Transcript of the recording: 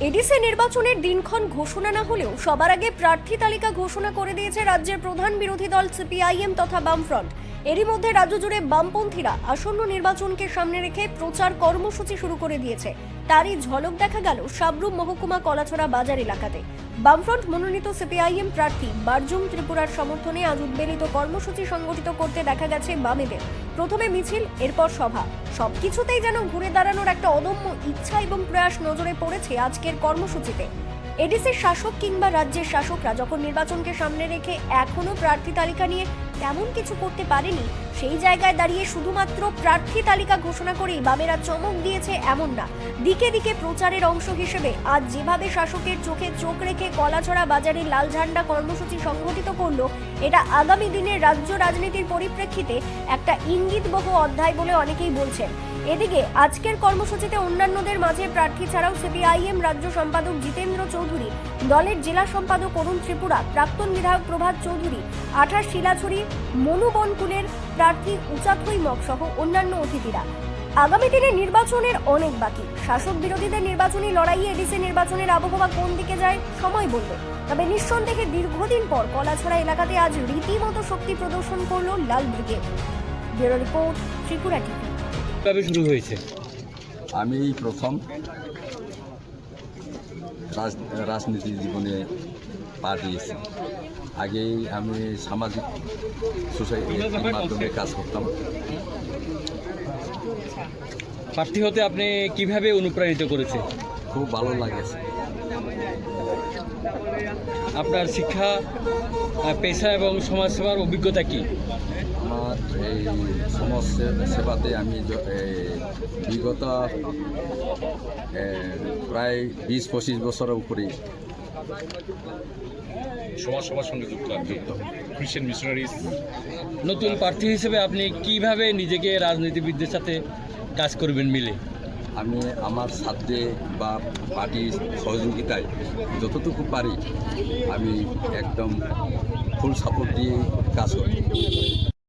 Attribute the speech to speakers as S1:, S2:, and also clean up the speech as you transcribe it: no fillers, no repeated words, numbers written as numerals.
S1: ADC নির্বাচনের দিনক্ষণ ঘোষণা না হলেও সবার আগে প্রার্থী তালিকা ঘোষণা করে দিয়েছে রাজ্যের প্রধান বিরোধী দল সিপিআইএম তথা বামফ্রন্ট। এরই মধ্যে রাজ্য জুড়ে বামপন্থীরা আসন্ন নির্বাচনকে সামনে রেখে প্রচার কর্মসূচি শুরু করে দিয়েছে। তারই ঝলক দেখা গেল সাবরুম মহকুমা কলাছড়া বাজার এলাকাতে। বামফ্রন্ট মনোনীত সিপিআইএম প্রার্থী বারজুম ত্রিপুরার সমর্থনে আজ উদ্বেলিত কর্মসূচি সংগঠিত করতে দেখা গেছে বামেদের। প্রথমে মিছিল, এরপর সভা, সবকিছুতেই যেন ঘুরে দাঁড়ানোর একটা অদম্য ইচ্ছা এবং প্রয়াস নজরে পড়েছে আজকের কর্মসূচিতে। এডিসির শাসক কিংবা রাজ্যের শাসকরা যখন নির্বাচনকে সামনে রেখে এখনো প্রার্থী তালিকা নিয়ে তেমন কিছু করতে পারেনি, সেই জায়গায় দাঁড়িয়ে শুধুমাত্র প্রার্থী তালিকা ঘোষণা করেই বামেরা চমক দিয়েছে এমন না। দিকে দিকে প্রচারের অংশ হিসেবে আজ যেভাবে শাসকের চোখে চোখ রেখে কলাছড়া বাজারে লাল ঝান্ডা কর্মসূচি সংগঠিত করলো, এটা আগামী দিনের রাজ্য রাজনীতির পরিপ্রেক্ষিতে একটা ইঙ্গিতবহ অধ্যায় বলে অনেকেই বলছেন। এদিকে আজকের কর্মসূচিতে অন্যান্যদের মাঝে প্রার্থী ছাড়াও সিপিআইএম রাজ্য সম্পাদক জিতেন্দ্র চৌধুরী, দলের জেলা সম্পাদক অরুণ ত্রিপুরা, প্রাক্তন বিধায়ক প্রভাত চৌধুরী, আঠাশ শিলাছড়ি মনুবনকুলের প্রার্থী উচাথই মগ সহ অন্যান্য অতিথিরা। আগামী দিনে নির্বাচনের অনেক বাকি। শাসক বিরোধীদের নির্বাচনী লড়াইয়ে এডিসি নির্বাচনের আবহাওয়া কোন দিকে যায় সময় বলবে। তবে নিঃসন্দেহে দীর্ঘদিন পর কলাছড়া এলাকাতে আজ রীতিমতো শক্তি প্রদর্শন করল লাল brigade. Bureau report, Tripura TV.
S2: কিভাবে শুরু হয়েছে?
S3: আমি প্রথম রাজনীতি জীবনে পা দিয়েছি। আগেই আমি সামাজিক সোসাইটির মাধ্যমে কাজ করতাম।
S2: প্রার্থী হতে আপনি কিভাবে অনুপ্রাণিত করেছে?
S3: খুব ভালো লাগেছে।
S2: আপনার শিক্ষা, পেশা এবং সমাজসেবার অভিজ্ঞতা কি?
S3: আমার এই সমাজ সেবাতে আমি বিগত প্রায় 20-25 বছরের উপরে
S4: সমাজসেবার সঙ্গে যুক্ত খ্রিস্টান মিশনারিজ।
S2: নতুন প্রার্থী হিসেবে আপনি কিভাবে নিজেকে রাজনীতিবিদদের সাথে কাজ করবেন মিলে?
S3: আমি আমার সাথে বা পার্টির সহযোগিতায় যতটুকু পারি আমি একদম ফুল সাপোর্ট দিয়ে কাজ করি।